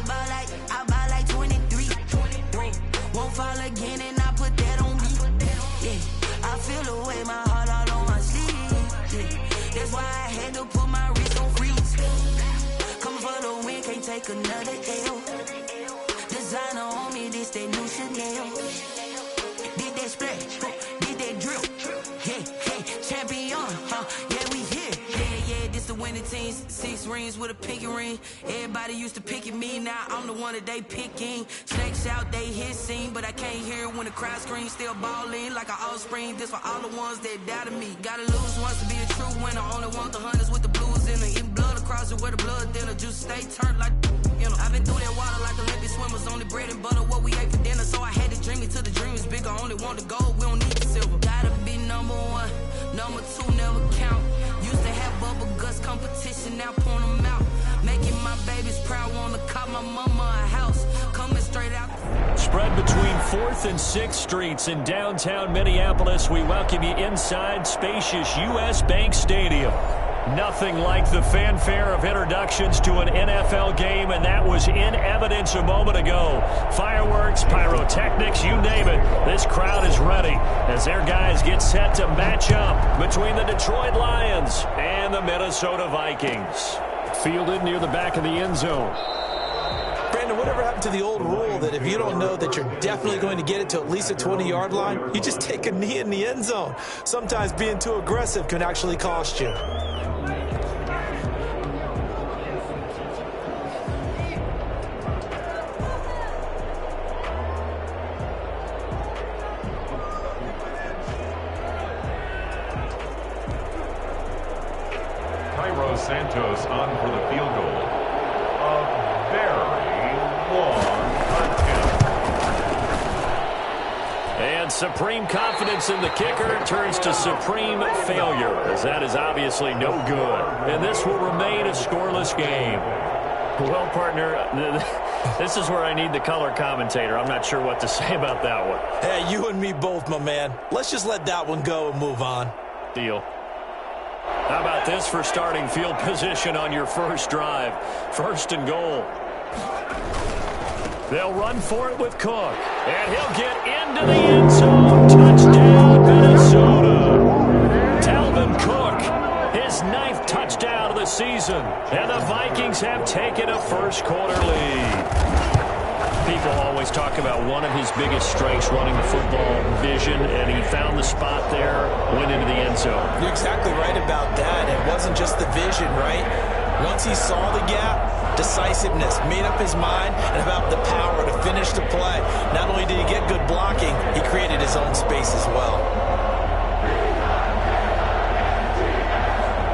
I buy like 23. Won't fall again and I put that on me. Yeah, I feel the way, my heart all on my sleeve. Yeah, that's why I had to put my wrist on freeze. Coming for the win, can't take another L. Designer on me, this that new Chanel. Did that splash, did that drip. Yeah, champion, yeah, we here. Yeah, this the winning team. 6 rings with a pinky ring. Everybody used to pick at me, now I'm the one that they picking. Snakes out, they hit scene, but I can't hear it when the crowd screams. Still ballin' like an offspring. This for all the ones that doubted me. Gotta lose once to be a true winner. Only want the hunters with the blues in it. Eating blood across it where the blood thinner. Juice stay turned like, you know. I've been through that water like Olympic swimmers. Only bread and butter, what we ate for dinner. So I had to dream it till the dream is bigger. Only want the gold, we don't need the silver. Gotta be number 1, number 2 never count. Used to have bubble guts competition, now point them out. Making my babies proud, wanna call my mama a house. Coming straight out. Spread between 4th and 6th Streets in downtown Minneapolis. We welcome you inside spacious U.S. Bank Stadium. Nothing like the fanfare of introductions to an NFL game, and that was in evidence a moment ago. Fireworks, pyrotechnics, you name it. This crowd is ready as their guys get set to match up between the Detroit Lions and the Minnesota Vikings. Fielded near the back of the end zone. Brandon, whatever happened to the old rule that if you don't know that you're definitely going to get it to at least a 20-yard line, you just take a knee in the end zone. Sometimes being too aggressive can actually cost you. Santos on for the field goal. A very long attempt. And supreme confidence in the kicker turns to supreme failure, as that is obviously no good. And this will remain a scoreless game. Well, partner, this is where I need the color commentator. I'm not sure what to say about that one. Hey, you and me both, my man. Let's just let that one go and move on. Deal. How about this for starting field position on your first drive? 1st and goal. They'll run for it with Cook. And he'll get into the end zone. Touchdown, Minnesota. Dalvin Cook, his 9th touchdown of the season. And the Vikings have taken a first-quarter lead. People always talk about one of his biggest strengths, running the football, vision, and he found the spot there, went into the end zone. You're exactly right about that. It wasn't just the vision, right? Once he saw the gap, decisiveness, made up his mind, and about the power to finish the play. Not only did he get good blocking, he created his own space as well.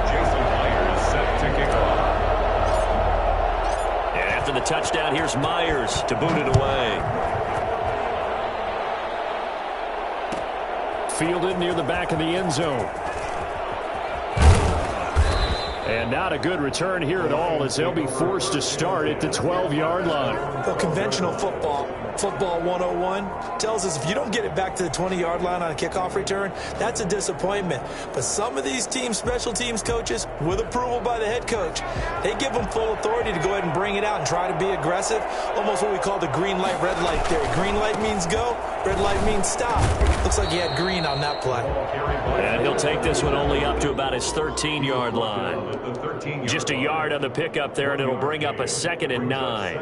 Jason Myers set to kick off. After the touchdown, here's Myers to boot it away. Fielded near the back of the end zone. And not a good return here at all, as they'll be forced to start at the 12-yard line. Well, conventional football 101, tells us if you don't get it back to the 20-yard line on a kickoff return, that's a disappointment. But some of these teams, special teams coaches, with approval by the head coach, they give them full authority to go ahead and bring it out and try to be aggressive. Almost what we call the green light, red light theory. Green light means go, red light means stop. Looks like he had green on that play. And he'll take this one only up to about his 13-yard line. Just a yard on the pickup there, and it'll bring up a 2nd and 9.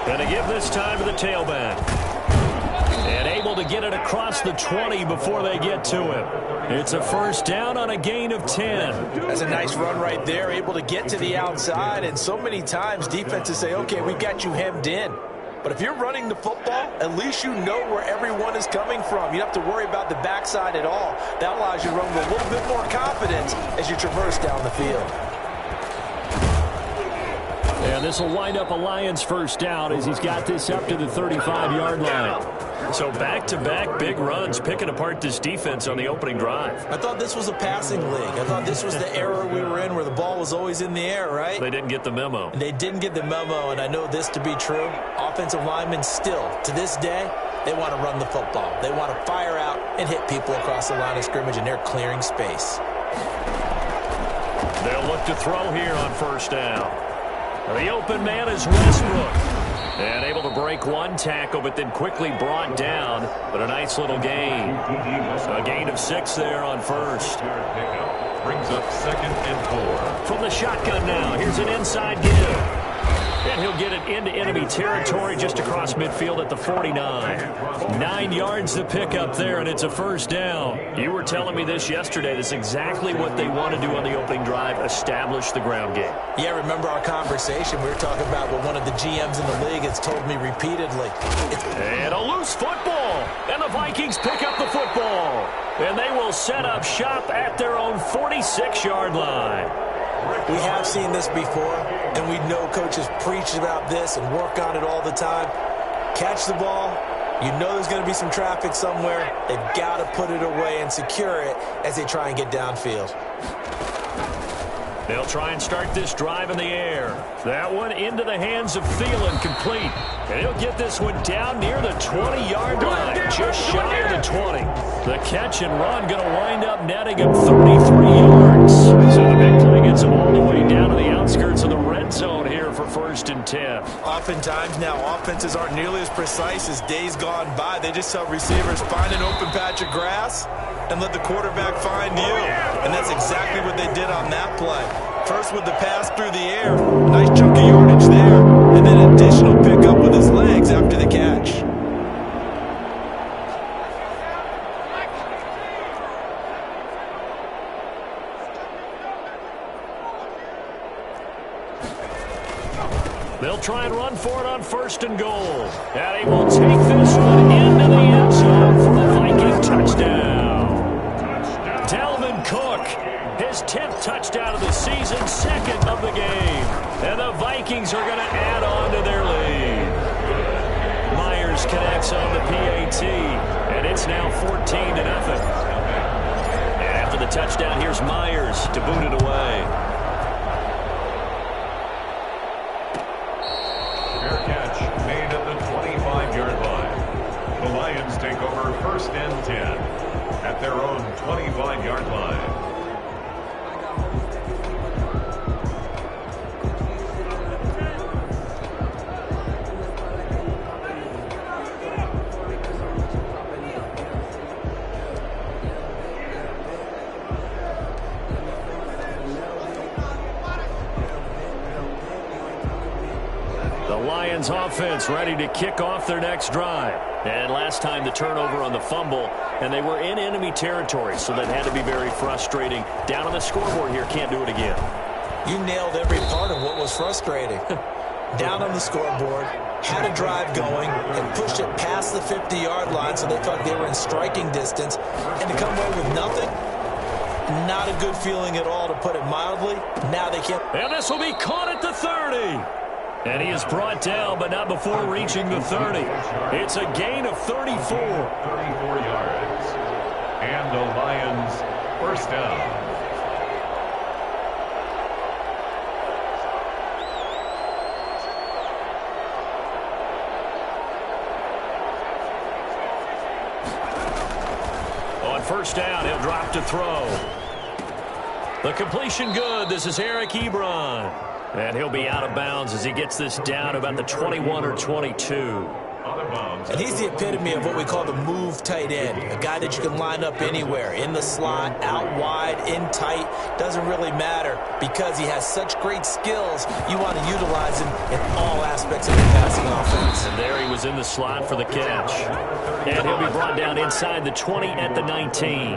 Going to give this time to the tailback. And able to get it across the 20 before they get to him. It's a first down on a gain of 10. That's a nice run right there, able to get to the outside. And so many times defenses say, okay, we've got you hemmed in. But if you're running the football, at least you know where everyone is coming from. You don't have to worry about the backside at all. That allows you to run with a little bit more confidence as you traverse down the field. And And this will wind up a Lions first down as he's got this up to the 35-yard line. So back-to-back big runs picking apart this defense on the opening drive. I thought this was a passing league. I thought this was the era we were in where the ball was always in the air, right? They didn't get the memo. And they didn't get the memo, and I know this to be true. Offensive linemen still, to this day, they want to run the football. They want to fire out and hit people across the line of scrimmage, and they're clearing space. They'll look to throw here on first down. The open man is Westbrook. And able to break one tackle, but then quickly brought down. But a nice little gain. A gain of 6 there on first. Brings up 2nd and 4. From the shotgun now, here's an inside give. And he'll get it into enemy territory just across midfield at the 49. 9 yards to pick up there, and it's a first down. You were telling me this yesterday. That's exactly what they want to do on the opening drive, establish the ground game. Yeah, remember our conversation? We were talking about what one of the GMs in the league has told me repeatedly. And a loose football. And the Vikings pick up the football. And they will set up shop at their own 46-yard line. We have seen this before, and we know coaches preach about this and work on it all the time. Catch the ball. You know there's going to be some traffic somewhere. They've got to put it away and secure it as they try and get downfield. They'll try and start this drive in the air. That one into the hands of Thielen, complete. And he'll get this one down near the 20-yard line, just shy of the 20. The catch and run going to wind up netting him 33 yards. So the big play gets him all the way down to the outskirts of the red zone here for 1st and 10. Oftentimes now, offenses aren't nearly as precise as days gone by. They just tell receivers, find an open patch of grass and let the quarterback find you. And that's exactly what they did on that play. First with the pass through the air, nice chunk of yardage there, and then additional pickup with his legs after the catch. They'll try and run for it on 1st and goal. And he will take this one into the end zone for the Viking touchdown. Dalvin Cook, his 10th touchdown of the season, 2nd of the game. And the Vikings are going to add on to their lead. Myers connects on the PAT, and it's now 14-0. And after the touchdown, here's Myers to boot it away. Take over 1st and 10 at their own 25-yard line. The Lions offense ready to kick off their next drive. And last time the turnover on the fumble, and they were in enemy territory, so that had to be very frustrating. Down on the scoreboard here, can't do it again. You nailed every part of what was frustrating. Down on the scoreboard, had a drive going, and pushed it past the 50-yard line so they thought they were in striking distance, and to come away with nothing, not a good feeling at all, to put it mildly. Now they can't. And this will be caught at the 30. And he is brought down, but not before reaching the 30. It's a gain of 34. 34 yards. And the Lions first down. On first down, he'll drop to throw. The completion good. This is Eric Ebron. And he'll be out of bounds as he gets this down about the 21 or 22. And he's the epitome of what we call the move tight end. A guy that you can line up anywhere. In the slot, out wide, in tight. Doesn't really matter because he has such great skills. You want to utilize him in all aspects of the passing offense. And there he was in the slot for the catch. And he'll be brought down inside the 20 at the 19.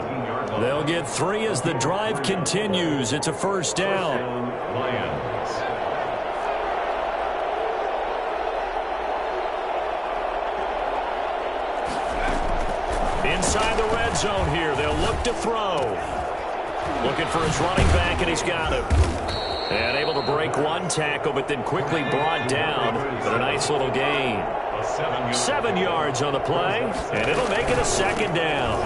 They'll get 3 as the drive continues. It's a first down. Lions. Inside the red zone here. They'll look to throw. Looking for his running back, and he's got him. And able to break one tackle, but then quickly brought down. But a nice little gain. 7 yards on the play, and it'll make it a second down.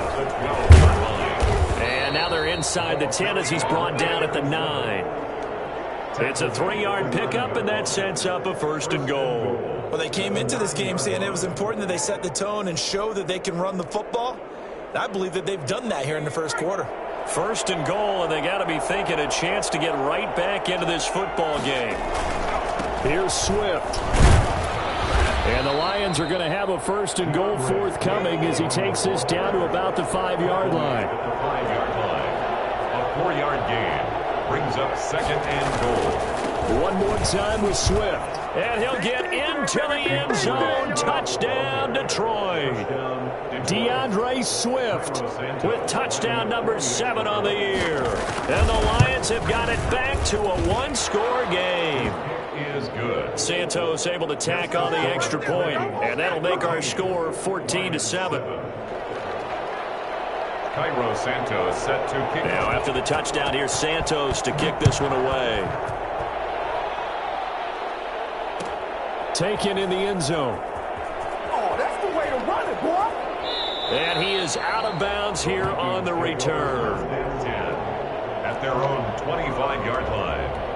And now they're inside the 10 as he's brought down at the 9. It's a 3-yard pickup, and that sets up a 1st and goal. Well, they came into this game saying it was important that they set the tone and show that they can run the football. I believe that they've done that here in the first quarter. 1st and goal, and they got to be thinking a chance to get right back into this football game. Here's Swift. And the Lions are going to have a 1st and goal forthcoming as he takes this down to about the 5-yard line. At the 5-yard line. A 4-yard gain brings up 2nd and goal. One more time with Swift. And he'll get into the end zone. Touchdown, Detroit. DeAndre Swift with touchdown number 7 on the year. And the Lions have got it back to a 1-score game. Is good. Santos able to tack on the extra point, and that'll make our score 14-7. Cairo Santos set to kick. Now after the touchdown, here's Santos to kick this one away. Taken in the end zone. Oh, that's the way to run it, boy. And he is out of bounds here on the return. 10 at their own 25-yard line.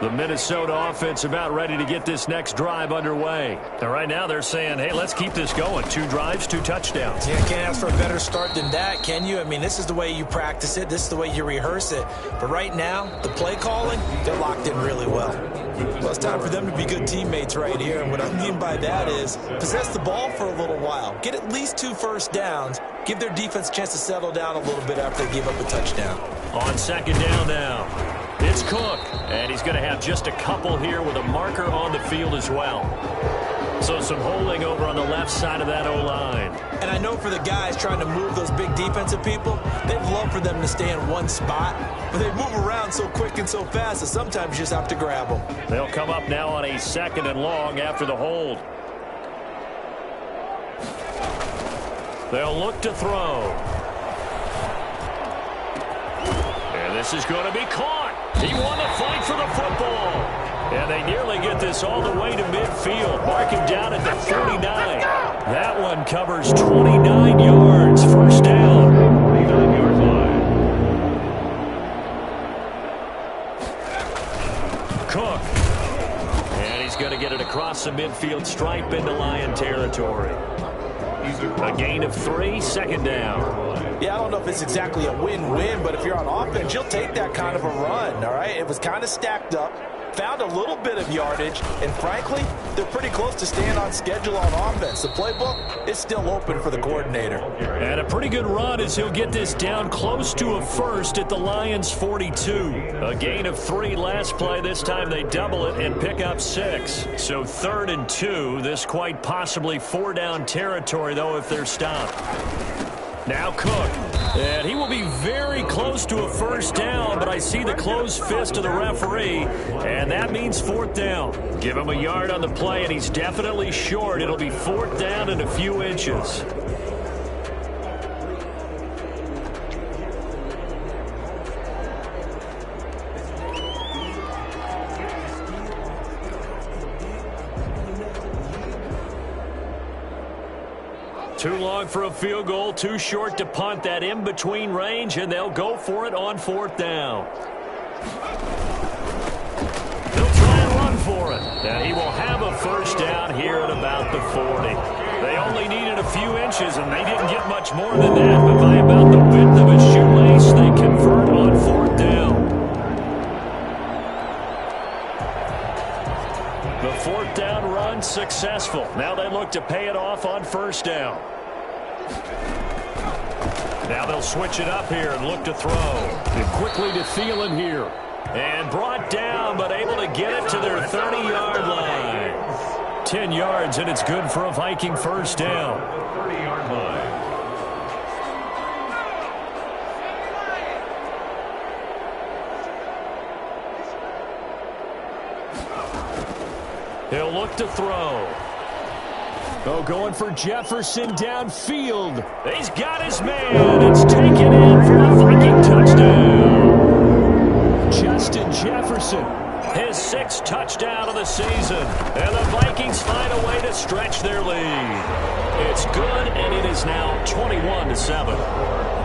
The Minnesota offense about ready to get this next drive underway. And right now they're saying, hey, let's keep this going. 2 drives, 2 touchdowns. Yeah, can't ask for a better start than that, can you? I mean, this is the way you practice it. This is the way you rehearse it. But right now, the play calling, they're locked in really well. Well, it's time for them to be good teammates right here. And what I mean by that is possess the ball for a little while. Get at least 2 first downs. Give their defense a chance to settle down a little bit after they give up a touchdown. On 2nd down now. It's Cook, and he's going to have just a couple here with a marker on the field as well. So some holding over on the left side of that O-line. And I know for the guys trying to move those big defensive people, they'd love for them to stay in one spot, but they move around so quick and so fast that sometimes you just have to grab them. They'll come up now on a 2nd and long after the hold. They'll look to throw. And this is going to be caught. He won the fight for the football. And they nearly get this all the way to midfield. Mark him down at the 39. That one covers 29 yards. 1st down. 29-yard line. Cook. And he's going to get it across the midfield stripe into Lion territory. A gain of 3, 2nd down. Yeah, I don't know if it's exactly a win-win, but if you're on offense, you'll take that kind of a run, all right? It was kind of stacked up, found a little bit of yardage, and frankly, they're pretty close to staying on schedule on offense. The playbook is still open for the coordinator. And a pretty good run as he'll get this down close to a 1st at the Lions' 42. A gain of 3 last play. This time they double it and pick up 6. So 3rd and 2. This quite possibly 4-down territory, though, if they're stopped. Now Cook, and he will be very close to a 1st down, but I see the closed fist of the referee, and that means 4th down. Give him a yard on the play, and he's definitely short. It'll be 4th down and a few inches. Too long for a field goal, too short to punt. That in-between range, and they'll go for it on 4th down. They'll try and run for it. And he will have a 1st down here at about the 40. They only needed a few inches, and they didn't get much more than that. But by about the width of a shoelace, they convert on 4th down. The 4th down run successful. Now they look to pay it off on 1st down. Now they'll switch it up here and look to throw. And quickly to Thielen here. And brought down, but able to get it to their 30-yard line. 10 yards, and it's good for a Viking 1st down. 30-yard line. He'll look to throw. Oh, going for Jefferson downfield. He's got his man. It's taken in for a Viking touchdown. Justin Jefferson, his 6th touchdown of the season. And the Vikings find a way to stretch their lead. It's good, and it is now 21-7.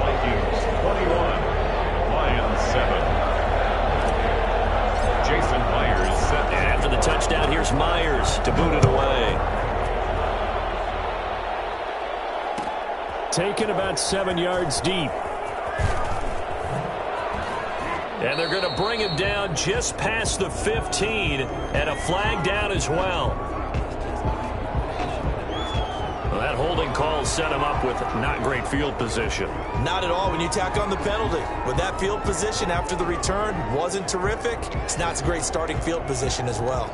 Vikings 21, Lions 7. Jason Myers set. And after the touchdown, here's Myers to boot it away. Taken about 7 yards deep. And they're going to bring him down just past the 15, and a flag down as well. Well, that holding call set him up with not great field position. Not at all when you tack on the penalty. With that field position after the return wasn't terrific, it's not a great starting field position as well.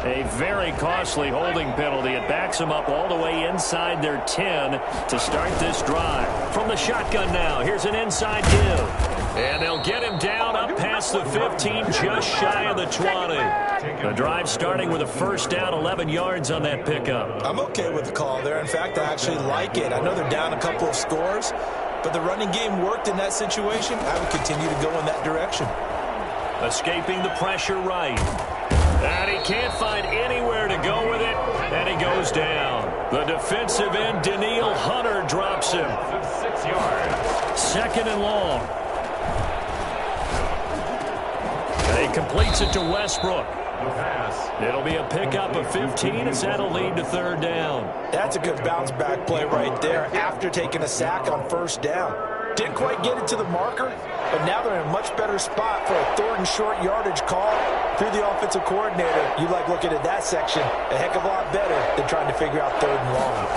A very costly holding penalty. It backs them up all the way inside their 10 to start this drive. From the shotgun now, here's an inside give. And they'll get him down up past the 15, just shy of the 20. The drive starting with a first down, 11 yards on that pickup. I'm okay with the call there. In fact, I actually like it. I know they're down a couple of scores, but the running game worked in that situation. I would continue to go in that direction. Escaping the pressure right. And he can't find anywhere to go with it, and he goes down. The defensive end, Danielle Hunter, drops him. 6 yards. 2nd and long. And he completes it to Westbrook. The pass. It'll be a pickup of 15, as that'll lead to 3rd down. That's a good bounce back play right there after taking a sack on 1st down. Didn't quite get it to the marker, but now they're in a much better spot for a 3rd and short yardage call through the offensive coordinator. You like looking at that section a heck of a lot better than trying to figure out 3rd and long.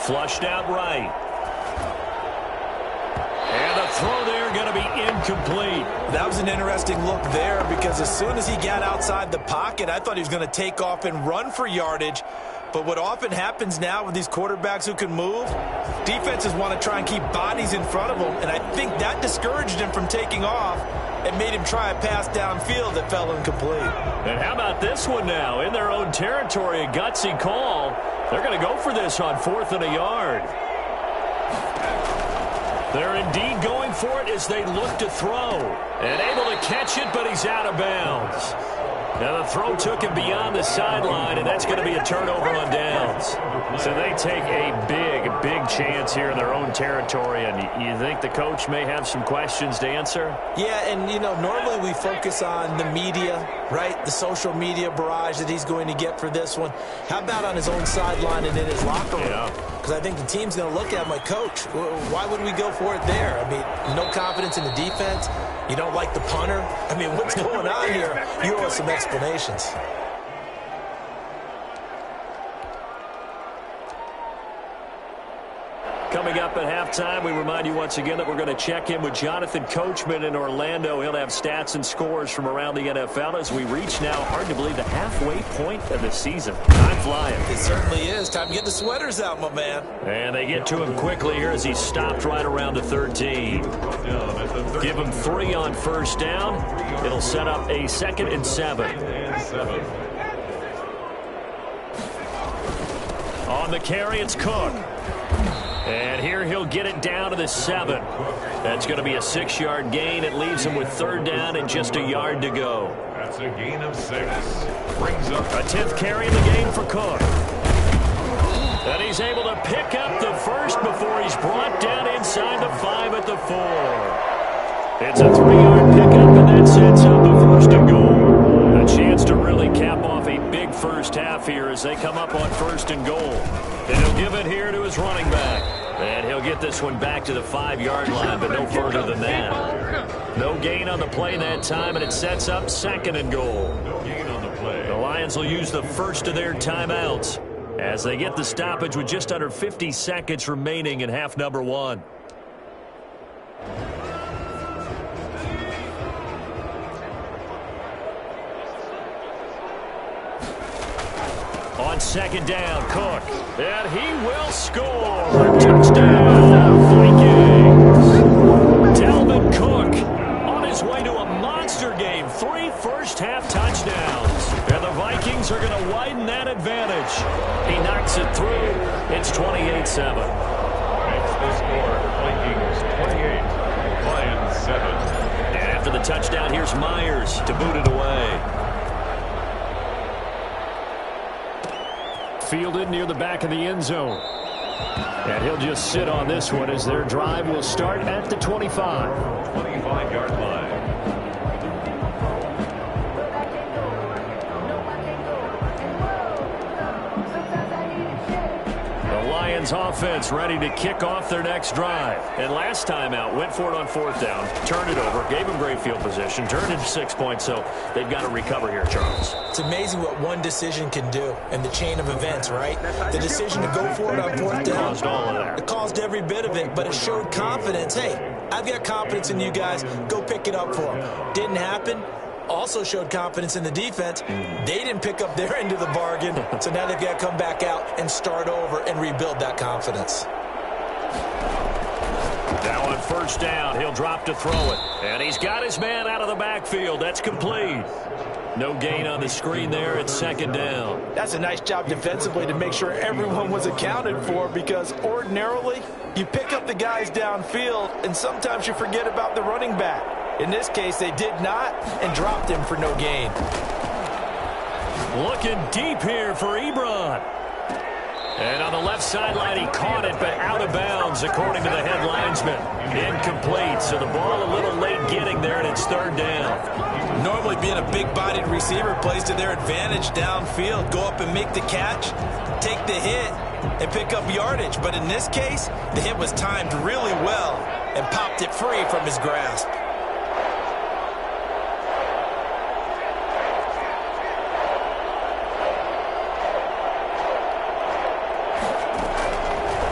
Flushed out right. And the throw there going to be incomplete. That was an interesting look there because as soon as he got outside the pocket, I thought he was going to take off and run for yardage. But what often happens now with these quarterbacks who can move, defenses want to try and keep bodies in front of them, and I think that discouraged him from taking off and made him try a pass downfield that fell incomplete. And how about this one now? In their own territory, a gutsy call. They're going to go for this on 4th and a yard. They're indeed going for it as they look to throw. And able to catch it, but he's out of bounds. Now the throw took him beyond the sideline, and that's going to be a turnover on downs. So they take a big chance here in their own territory, and you think the coach may have some questions to answer? Yeah, and, you know, normally we focus on the media, right? The social media barrage that he's going to get for this one. How about on his own sideline and in his locker room? Because I think the team's going to look at him like, Coach, why would we go for it there? I mean, no confidence in the defense. You don't like the punter? I mean, what's going on here? You owe us some explanations. Coming up at halftime, we remind you once again that we're going to check in with Jonathan Coachman in Orlando. He'll have stats and scores from around the NFL as we reach now, hard to believe, the halfway point of the season. Time flying. It certainly is. Time to get the sweaters out, my man. And they get to him quickly here as he stopped right around the 13. Give him 3 on 1st down. It'll set up a 2nd and 7. On the carry, it's Cook. And here he'll get it down to the 7. That's going to be a 6-yard gain. It leaves him with 3rd down and just a yard to go. That's a gain of 6. Brings up a 10th carry in the game for Cook. And he's able to pick up the first before he's brought down inside the 5 at the 4. It's a 3-yard pickup, and that sets up a 1st and goal. A chance to really cap off a big first half here as they come up on 1st and goal. And he'll give it here to his running back. And he'll get this one back to the 5-yard line, but no further than that. No gain on the play that time, and it sets up 2nd and goal. no gain on the play. The Lions will use the first of their timeouts as they get the stoppage with just under 50 seconds remaining in half number 1. On 2nd down, Cook. And he will score. Touchdown, Vikings. Dalvin Cook on his way to a monster game. 3 first-half touchdowns. Eagles are going to widen that advantage. He knocks it through. It's 28-7. Makes the score Vikings 28, Lions 7. And after the touchdown, here's Myers to boot it away. Fielded near the back of the end zone. And he'll just sit on this one as their drive will start at the 25. 25-yard line. Lions offense ready to kick off their next drive. And last time out, went for it on 4th down, turned it over, gave them great field position, turned it 6 points, so they've got to recover here, Charles. It's amazing what one decision can do in the chain of events, right? The decision to go for it on 4th down. Caused all of that. It caused every bit of it, but it showed confidence. Hey, I've got confidence in you guys. Go pick it up for them. Didn't happen. Also showed confidence in the defense. They didn't pick up their end of the bargain, so now they've got to come back out and start over and rebuild that confidence. Now on 1st down, he'll drop to throw it. And he's got his man out of the backfield. That's complete. No gain on the screen there. It's 2nd down. That's a nice job defensively to make sure everyone was accounted for, because ordinarily you pick up the guys downfield and sometimes you forget about the running back. In this case, they did not and dropped him for no gain. Looking deep here for Ebron. And on the left sideline, he caught it, but out of bounds, according to the head linesman. Incomplete, so the ball a little late getting there, and it's 3rd down. Normally being a big-bodied receiver plays to their advantage downfield. Go up and make the catch, take the hit, and pick up yardage. But in this case, the hit was timed really well and popped it free from his grasp.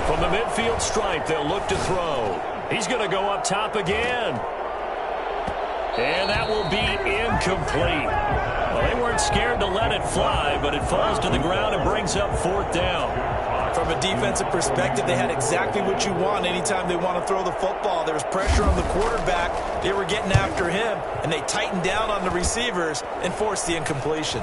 From the midfield stripe, they'll look to throw. He's going to go up top again. And that will be incomplete. Well, they weren't scared to let it fly, but it falls to the ground and brings up 4th down. From a defensive perspective, they had exactly what you want anytime they want to throw the football. There was pressure on the quarterback. They were getting after him, and they tightened down on the receivers and forced the incompletion.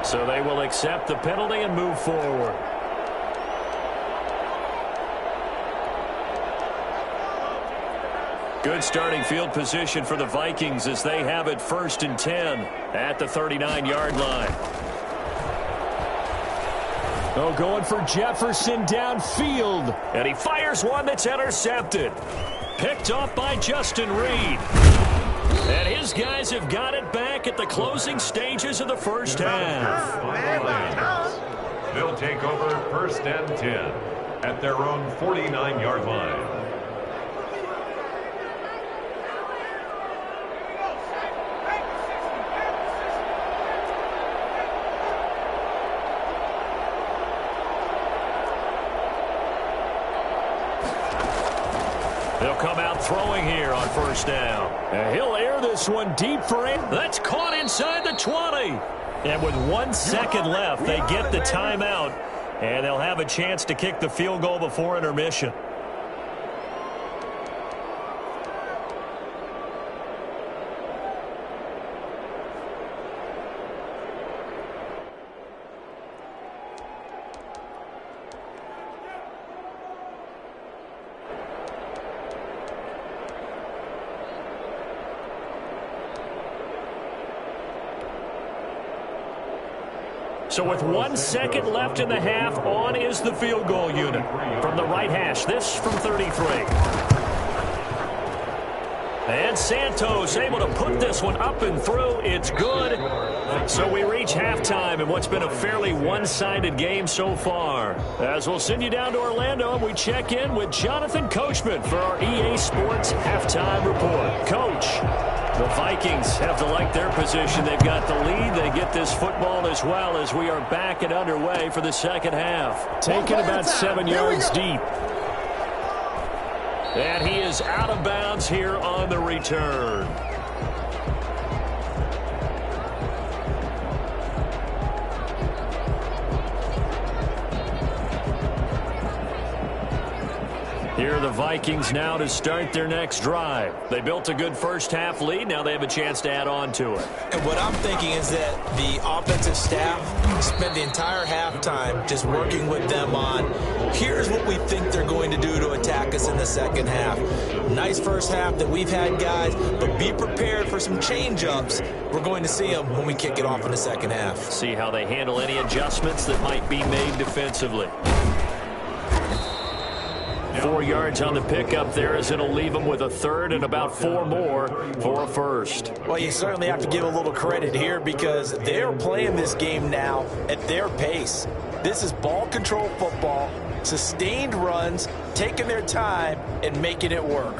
So they will accept the penalty and move forward. Good starting field position for the Vikings as they have it 1st and 10 at the 39-yard line. Oh, going for Jefferson downfield. And he fires one that's intercepted. Picked off by Justin Reed. And his guys have got it back at the closing stages of the 1st half. They'll take over 1st and 10 at their own 49-yard line. They'll come out throwing here on 1st down. And he'll air this one deep for him. That's caught inside the 20. And with 1 second left, they get the timeout. And they'll have a chance to kick the field goal before intermission. So with 1 second left in the half, on is the field goal unit. From the right hash, this from 33. And Santos able to put this one up and through. It's good. So we reach halftime in what's been a fairly one-sided game so far. As we'll send you down to Orlando, we check in with Jonathan Coachman for our EA Sports Halftime Report. Coach, the Vikings have to like their position. They've got the lead. They get this football as well as we are back and underway for the 2nd half. Taken about 7 yards deep. And he is out of bounds here on the return. Here the Vikings now to start their next drive. They built a good first-half lead. Now they have a chance to add on to it. And what I'm thinking is that the offensive staff spent the entire halftime just working with them on, here's what we think they're going to do to attack us in the second half. Nice first half that we've had, guys, but be prepared for some change-ups. We're going to see them when we kick it off in the second half. See how they handle any adjustments that might be made defensively. 4 yards on the pickup there as it'll leave them with a third and about 4 more for a first. Well, you certainly have to give a little credit here because they're playing this game now at their pace. This is ball control football, sustained runs, taking their time and making it work.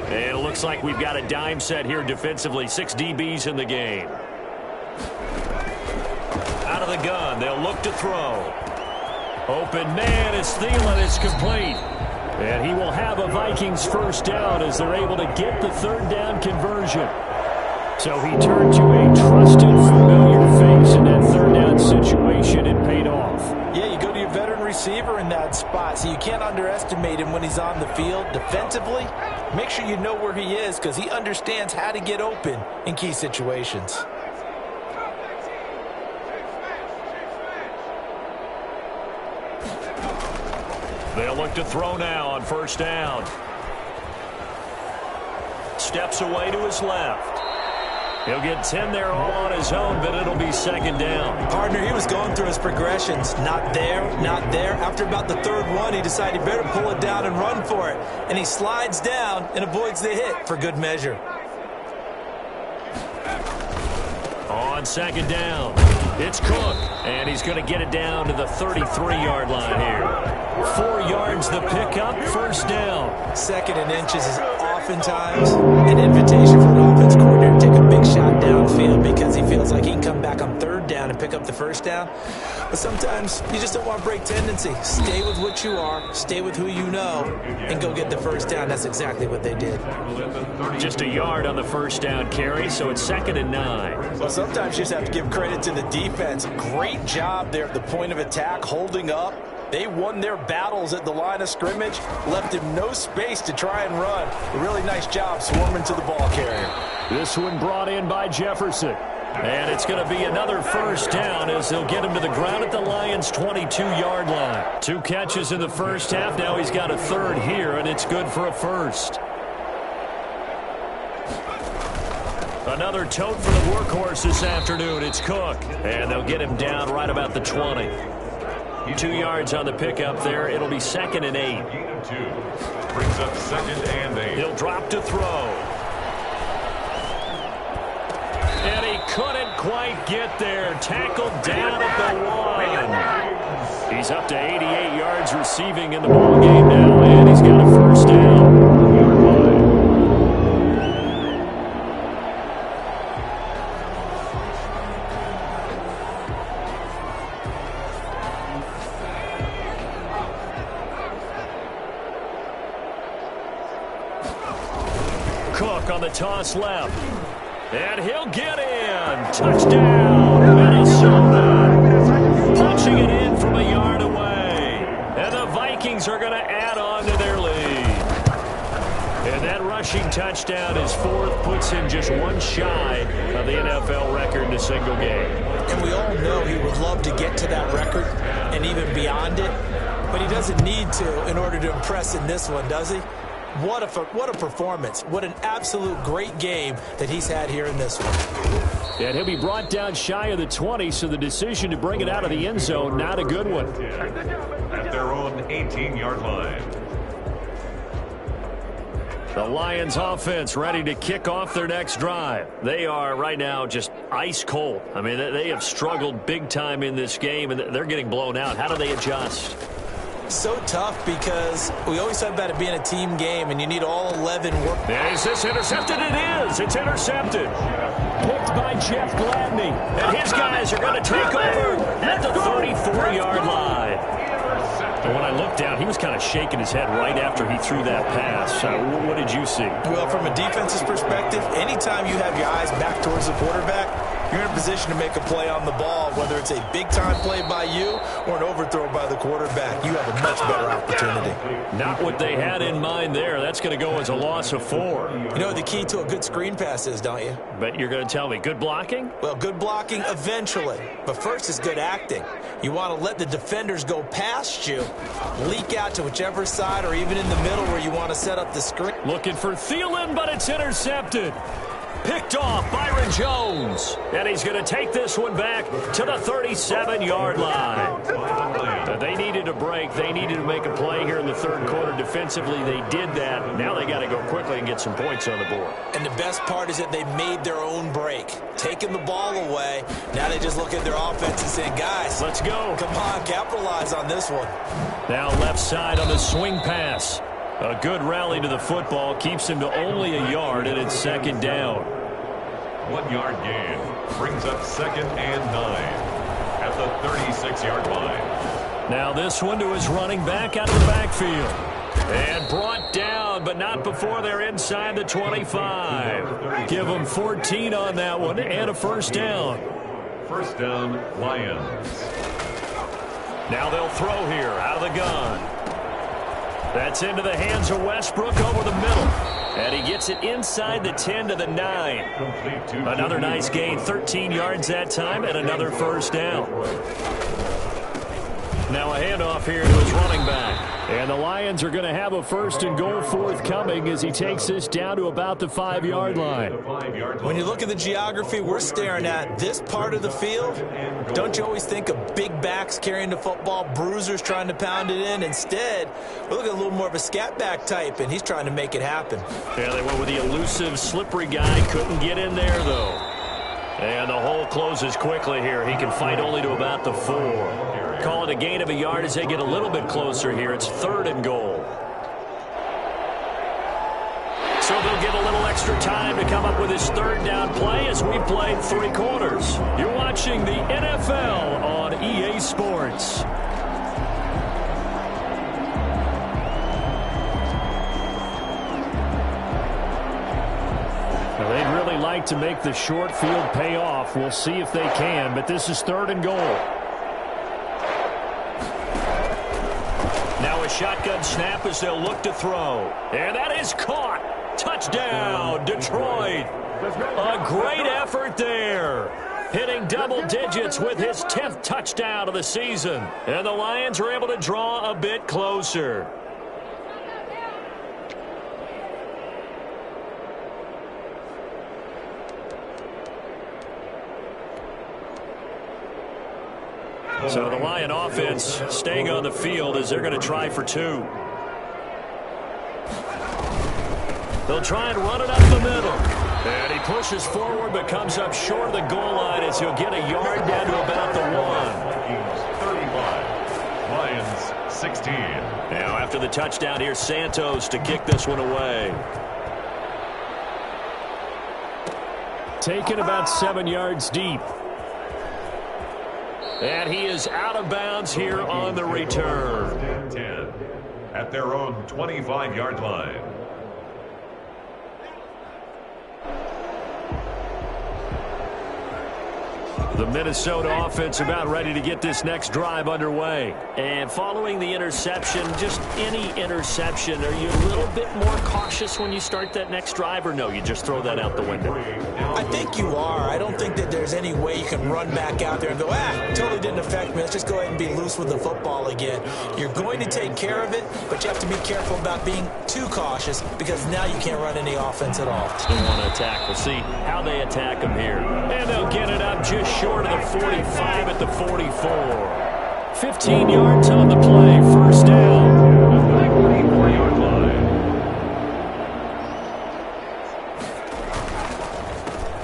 And it looks like we've got a dime set here defensively. 6 DBs in the game. Out of the gun, they'll look to throw. Open man is Thielen. It's complete. And he will have a Vikings first down as they're able to get the third down conversion. So he turned to a trusted, familiar face in that third down situation and paid off. Yeah, you go to your veteran receiver in that spot, so you can't underestimate him when he's on the field. Defensively, make sure you know where he is because he understands how to get open in key situations. They'll look to throw now on first down. Steps away to his left. He'll get 10 there all on his own, but it'll be second down. Partner, he was going through his progressions. Not there, not there. After about the third one, he decided he better pull it down and run for it. And he slides down and avoids the hit for good measure. On second down, it's Cook, and he's going to get it down to the 33-yard line here. 4 yards the pickup, first down. Second and inches is oftentimes an invitation for an offense coordinator to take a big shot downfield because he feels like he can come back on third down and pick up the first down. But sometimes you just don't want to break tendency. Stay with what you are, stay with who you know, and go get the first down. That's exactly what they did. Just a yard on the first down carry, so it's 2nd and 9. Well, sometimes you just have to give credit to the defense. Great job there at the point of attack, holding up. They won their battles at the line of scrimmage, left him no space to try and run. A really nice job swarming to the ball carrier. This one brought in by Jefferson. And it's going to be another first down as they'll get him to the ground at the Lions' 22-yard line. 2 catches in the first half. Now he's got a third here, and it's good for a first. Another tote for the workhorse this afternoon. It's Cook. And they'll get him down right about the 20. 2 yards on the pickup there. It'll be 2nd and 8. Brings up 2nd and 8. He'll drop to throw. And he couldn't quite get there. Tackled down at the 1. He's up to 88 yards receiving in the ballgame now, and he's got a first down. Cook on the toss left. And he'll get in. Touchdown, Minnesota. Punching it in from a yard away. And the Vikings are going to add on to their lead. And that rushing touchdown is 4th, puts him just 1 shy of the NFL record in a single game. And we all know he would love to get to that record and even beyond it. But he doesn't need to in order to impress in this one, does he? What a performance. What an absolute great game that he's had here in this one. And he'll be brought down shy of the 20, so the decision to bring it out of the end zone, not a good one. At their own 18-yard line. The Lions offense ready to kick off their next drive. They are right now just ice cold. I mean, they have struggled big time in this game, and they're getting blown out. How do they adjust? So tough because we always talk about it being a team game and you need all 11 work. And is this intercepted? It is. It's intercepted. Picked by Jeff Gladney. And his guys are going to take over at the 34-yard line. And when I looked down, he was kind of shaking his head right after he threw that pass. What did you see? Well, from a defense's perspective, anytime you have your eyes back towards the quarterback, you're in a position to make a play on the ball, whether it's a big-time play by you or an overthrow by the quarterback. You have a much better opportunity. Not what they had in mind there. That's going to go as a loss of 4. You know what the key to a good screen pass is, don't you? Bet you're going to tell me. Good blocking? Well, good blocking eventually. But first is good acting. You want to let the defenders go past you, leak out to whichever side or even in the middle where you want to set up the screen. Looking for Thielen, but it's intercepted. Picked off Byron Jones. And he's going to take this one back to the 37-yard line. They needed a break. They needed to make a play here in the third quarter. Defensively, they did that. Now they got to go quickly and get some points on the board. And the best part is that they made their own break. Taking the ball away. Now they just look at their offense and say, guys, let's go. Come on, capitalize on this one. Now left side on the swing pass. A good rally to the football keeps him to only a yard, and it's second down. 1-yard gain brings up 2nd and 9 at the 36-yard line. Now this one to his running back out of the backfield. And brought down, but not before they're inside the 25. Give them 14 on that one and a first down. First down, Lions. Now they'll throw here out of the gun. That's into the hands of Westbrook over the middle. And he gets it inside the 10 to the 9. Another nice gain, 13 yards that time, and another first down. Now a handoff here to his running back. And the Lions are going to have a first and goal forthcoming as he takes this down to about the 5-yard line. When you look at the geography we're staring at, this part of the field, don't you always think of big backs carrying the football, bruisers trying to pound it in? Instead, we're looking at a little more of a scat back type, and he's trying to make it happen. Yeah, they went with the elusive, slippery guy. Couldn't get in there, though. And the hole closes quickly here. He can fight only to about the 4. Call it a gain of a yard as they get a little bit closer here. It's 3rd and goal. So they'll get a little extra time to come up with his third down play as we played 3 quarters. You're watching the NFL on EA Sports. Now they'd really like to make the short field pay off. We'll see if they can, but this is 3rd and goal. Now a shotgun snap as they'll look to throw. And that is caught. Touchdown, Detroit. A great effort there. Hitting double digits with his 10th touchdown of the season. And the Lions are able to draw a bit closer. So the Lion offense staying on the field as they're going to try for 2. They'll try and run it up the middle. And he pushes forward but comes up short of the goal line as he'll get a yard down to about the 1. 35. Lions 16. Now after the touchdown, here's Santos to kick this one away. Taken about 7 yards deep. And he is out of bounds here on the return. 10 at their own 25-yard line. The Minnesota offense about ready to get this next drive underway. And following the interception, just any interception, are you a little bit more cautious when you start that next drive, or no, you just throw that out the window? I think you are. I don't think that there's any way you can run back out there and go, totally didn't affect me. Let's just go ahead and be loose with the football again. You're going to take care of it, but you have to be careful about being too cautious because now you can't run any offense at all. Still want to attack. We'll see how they attack them here. And they'll get it up just short of the 45 at the 44. 15 yards on the play. First down. 44-yard line.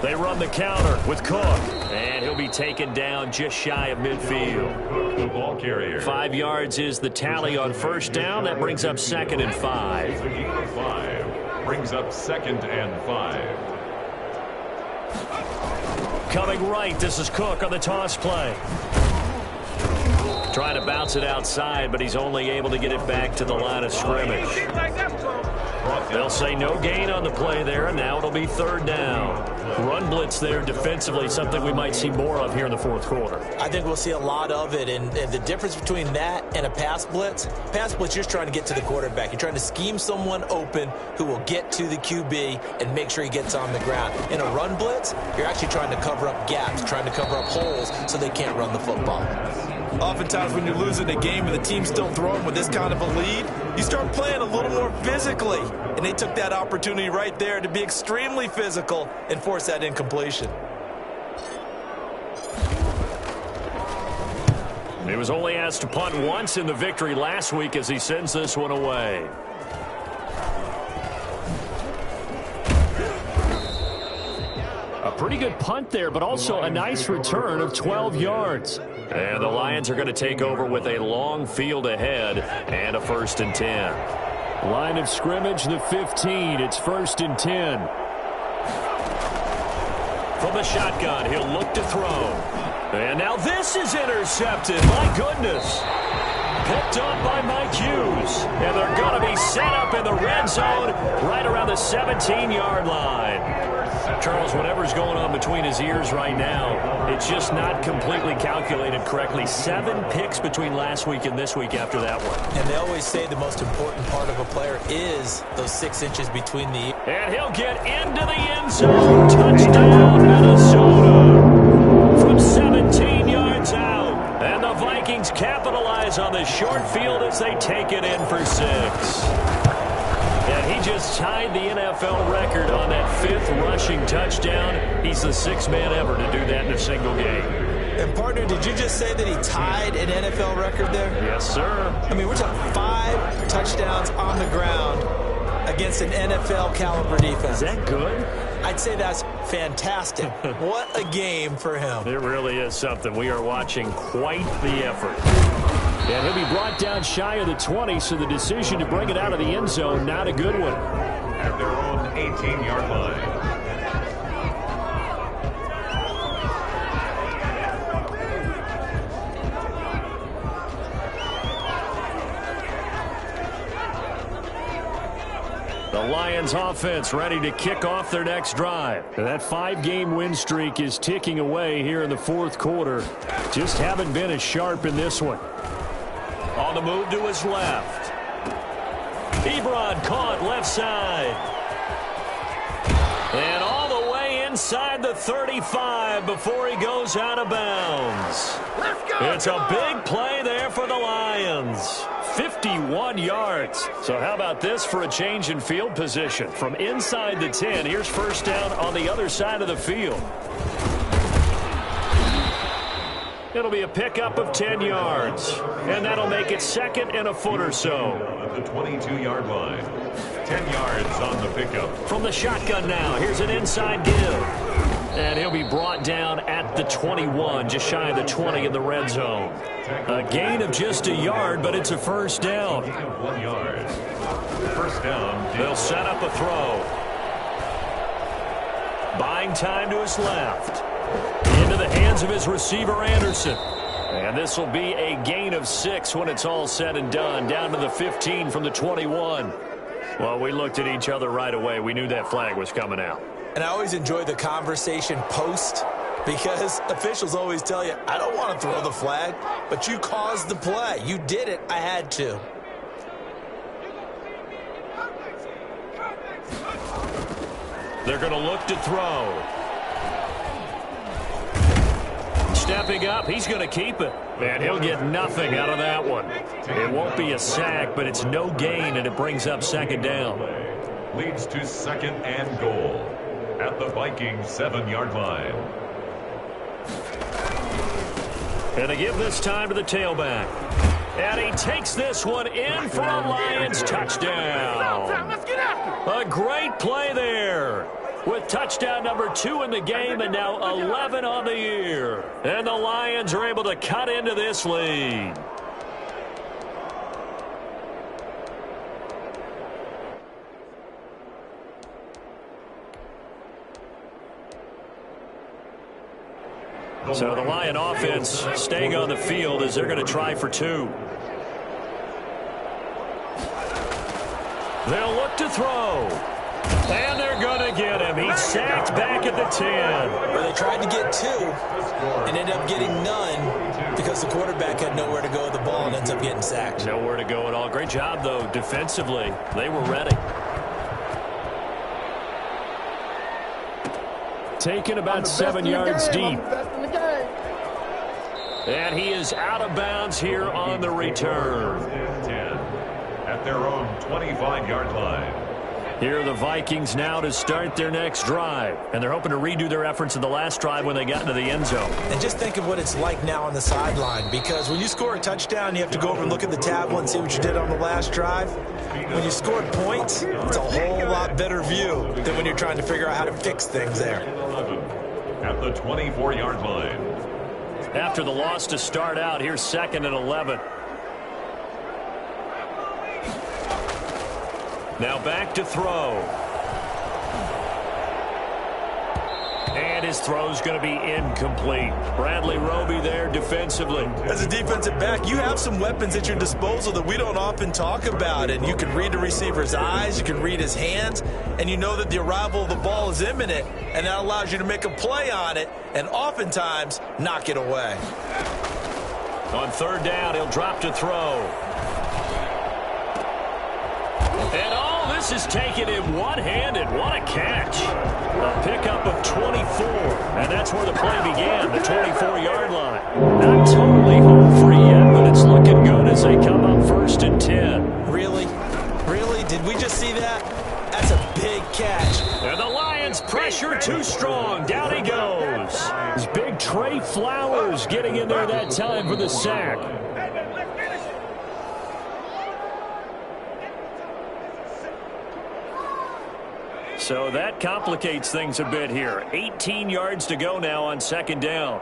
They run the counter with Cook. And he'll be taken down just shy of midfield. The ball carrier. 5 yards is the tally on first down. That brings up 2nd and 5. The gain of 5 brings up 2nd and 5. Coming right, this is Cook on the toss play. Trying to bounce it outside, but he's only able to get it back to the line of scrimmage. Brought They'll say no gain on the play there, and now it'll be third down. Run blitz there defensively, something we might see more of here in the fourth quarter. I think we'll see a lot of it, and the difference between that and a pass blitz, you're trying to get to the quarterback. You're trying to scheme someone open who will get to the QB and make sure he gets on the ground. In a run blitz, you're actually trying to cover up gaps, trying to cover up holes so they can't run the football. Oftentimes when you're losing a game and the team's still throwing with this kind of a lead, you start playing a little more physically. And they took that opportunity right there to be extremely physical and force that incompletion. He was only asked to punt once in the victory last week as he sends this one away. A pretty good punt there, but also a nice return of 12 yards. And the Lions are going to take over with a long field ahead and a 1st and 10. Line of scrimmage, the 15. It's 1st and 10. From the shotgun, he'll look to throw. And now this is intercepted. My goodness. Picked up by Mike Hughes. And they're going to be set up in the red zone right around the 17-yard line. Charles, whatever's going on between his ears right now, it's just not completely calculated correctly. 7 picks between last week and this week after that one. And they always say the most important part of a player is those 6 inches between the ears. And he'll get into the end zone. Touchdown, Minnesota. From 17 yards out. And the Vikings capitalize on the short field as they take it in for 6. And he just tied the NFL record on that 5th rushing touchdown. He's the 6th man ever to do that in a single game. And, partner, did you just say that he tied an NFL record there? Yes, sir. I mean, we're talking 5 touchdowns on the ground against an NFL-caliber defense. Is that good? I'd say that's fantastic. What a game for him. It really is something. We are watching quite the effort. And he'll be brought down shy of the 20, so the decision to bring it out of the end zone, not a good one. At their own 18-yard line. The Lions offense ready to kick off their next drive. And that 5-game win streak is ticking away here in the fourth quarter. Just haven't been as sharp in this one. On the move to his left. Ebron caught left side. And all the way inside the 35 before he goes out of bounds. Let's go! It's a big play there for the Lions. 51 yards. So how about this for a change in field position? From inside the 10, here's first down on the other side of the field. It'll be a pickup of 10 yards. And that'll make it 2nd and a foot or so. At the 22-yard line. 10 yards on the pickup. From the shotgun now, here's an inside give. And he'll be brought down at the 21, just shy of the 20 in the red zone. A gain of just a yard, but it's a first down. 1 yard. First down. They'll set up a throw. Buying time to his left. Into the hands of his receiver, Anderson. And this will be a gain of 6 when it's all said and done. Down to the 15 from the 21. Well, we looked at each other right away. We knew that flag was coming out. And I always enjoy the conversation post because officials always tell you, I don't want to throw the flag, but you caused the play. You did it. I had to. They're going to look to throw. Stepping up, he's going to keep it. And he'll get nothing out of that one. It won't be a sack, but it's no gain, and it brings up 2nd down. Leads to 2nd and goal. At the Vikings 7-yard line. And they give this time to the tailback. And he takes this one in for a Lions touchdown. Let's get after it. A great play there. With touchdown number 2 in the game and now 11 on the year. And the Lions are able to cut into this lead. So the Lion offense staying on the field as they're going to try for 2. They'll look to throw. And they're going to get him. He's sacked back at the 10. Well, they tried to get 2 and ended up getting none because the quarterback had nowhere to go with the ball and ends up getting sacked. Nowhere to go at all. Great job, though, defensively. They were ready. Taken about 7 yards deep. And he is out of bounds here on the return. 10 at their own 25-yard line. Here are the Vikings now to start their next drive. And they're hoping to redo their efforts in the last drive when they got into the end zone. And just think of what it's like now on the sideline, because when you score a touchdown, you have to go over and look at the tablet and see what you did on the last drive. When you scored points, it's a whole lot better view than when you're trying to figure out how to fix things there. 11 at the 24-yard line. After the loss to start out, here's 2nd and 11. Now back to throw. And his throw's going to be incomplete. Bradley Roby there defensively. As a defensive back, you have some weapons at your disposal that we don't often talk about. And you can read the receiver's eyes, you can read his hands, and you know that the arrival of the ball is imminent, and that allows you to make a play on it and oftentimes knock it away. On 3rd down, he'll drop to throw. And all this is taken in one-handed. What a catch. A pickup of 24. And that's where the play began, the 24-yard line. Not totally home free yet, but it's looking good as they come up 1st and 10. Really? Really? Did we just see that? That's a big catch. And the Lions pressure too strong. Down he goes. It's big Trey Flowers getting in there that time for the sack. So that complicates things a bit here. 18 yards to go now on 2nd down.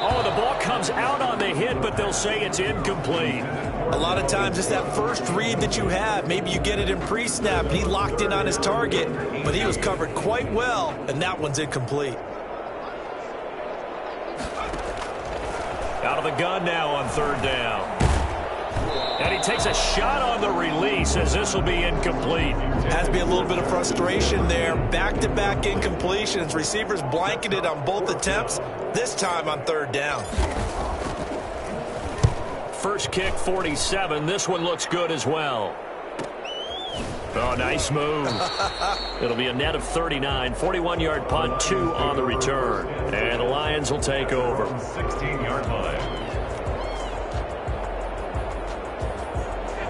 Oh, the ball comes out on the hit, but they'll say it's incomplete. A lot of times it's that first read that you have. Maybe you get it in pre-snap, and he locked in on his target, but he was covered quite well, and that one's incomplete. Out of the gun now on 3rd down. And he takes a shot on the release as this will be incomplete. Has to be a little bit of frustration there. Back-to-back incompletions. Receivers blanketed on both attempts, this time on 3rd down. First kick, 47. This one looks good as well. Oh, nice move. It'll be a net of 39. 41-yard punt, 2 on the return. And the Lions will take over. 16-yard line.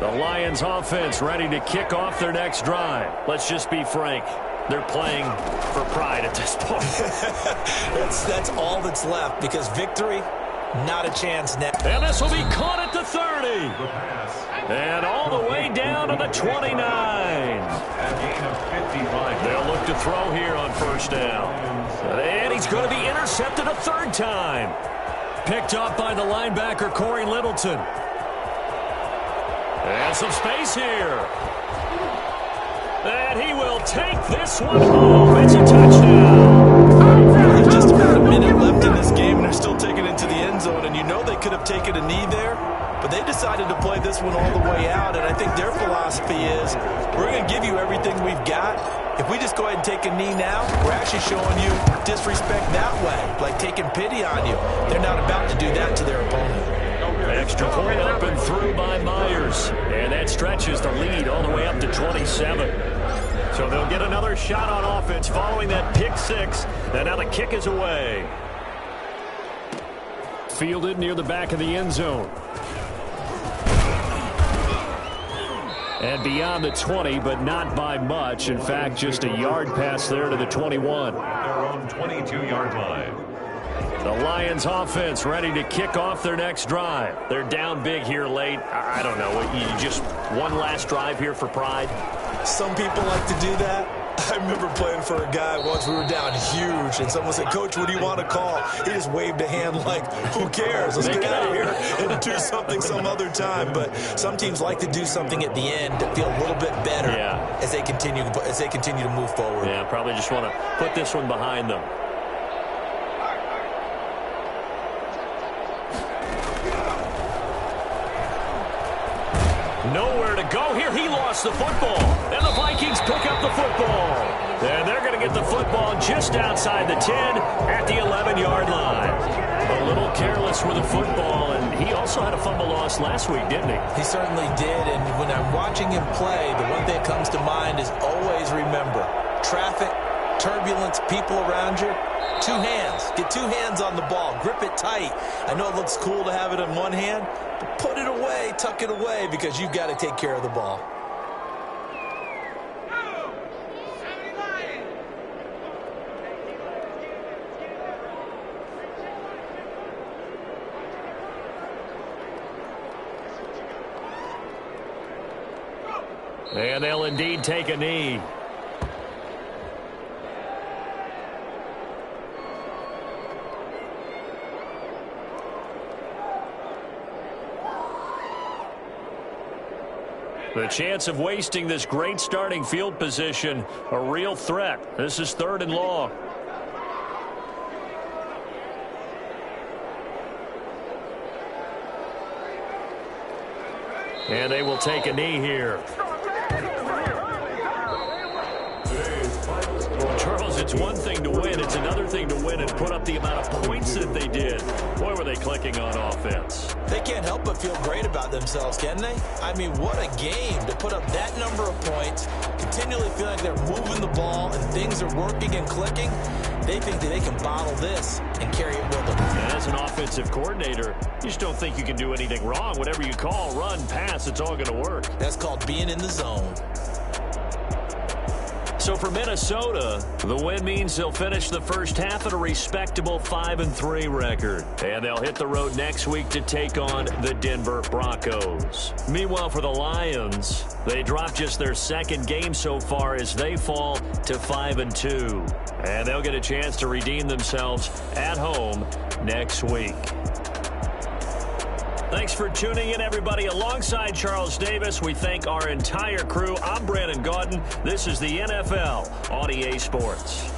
The Lions offense ready to kick off their next drive. Let's just be frank. They're playing for pride at this point. That's all that's left, because victory, not a chance now. And this will be caught at the 30. And all the way down to the 29. A gain of 55. They'll look to throw here on 1st down. And he's going to be intercepted a 3rd time. Picked up by the linebacker, Corey Littleton. And some space here. And he will take this one home. It's a touchdown. There's just about a minute left in this game, and they're still taking it to the end zone. And you know they could have taken a knee there, but they decided to play this one all the way out. And I think their philosophy is, we're going to give you everything we've got. If we just go ahead and take a knee now, we're actually showing you disrespect that way, like taking pity on you. They're not about to do that to their opponent. Extra point up and through by Myers. And that stretches the lead all the way up to 27. So they'll get another shot on offense following that pick 6. And now the kick is away. Fielded near the back of the end zone. And beyond the 20, but not by much. In fact, just a yard pass there to the 21. Their own 22-yard line. The Lions offense ready to kick off their next drive. They're down big here late. I don't know. You just one last drive here for pride? Some people like to do that. I remember playing for a guy once. We were down huge, and someone said, "Coach, what do you want to call?" He just waved a hand like, who cares? Let's get out of here and do something some other time. But some teams like to do something at the end to feel a little bit better as they continue to move forward. Yeah, probably just want to put this one behind them. Nowhere to go here. He lost the football. And the Vikings pick up the football. And they're going to get the football just outside the 10 at the 11-yard line. A little careless with the football, and he also had a fumble loss last week, didn't he? He certainly did, and when I'm watching him play, the one thing that comes to mind is always remember, traffic, turbulence, people around you, two hands. Get two hands on the ball. Grip it tight. I know it looks cool to have it in one hand, but put it away, tuck it away, because you've got to take care of the ball. And they'll indeed take a knee. The chance of wasting this great starting field position, a real threat. This is 3rd and long. And they will take a knee here. Charles, it's one thing to win. It's another thing to win and put up the amount of points that they did. Boy, were they clicking on offense. They can't help but feel great about themselves, can they? I mean, what a game to put up that number of points, continually feel like they're moving the ball and things are working and clicking. They think that they can bottle this and carry it with them. And as an offensive coordinator, you just don't think you can do anything wrong. Whatever you call, run, pass, it's all going to work. That's called being in the zone. So for Minnesota, the win means they'll finish the first half at a respectable 5-3 record. And they'll hit the road next week to take on the Denver Broncos. Meanwhile, for the Lions, they dropped just their 2nd game so far as they fall to 5-2. And they'll get a chance to redeem themselves at home next week. Thanks for tuning in, everybody. Alongside Charles Davis, we thank our entire crew. I'm Brandon Gaudin. This is the NFL on EA Sports.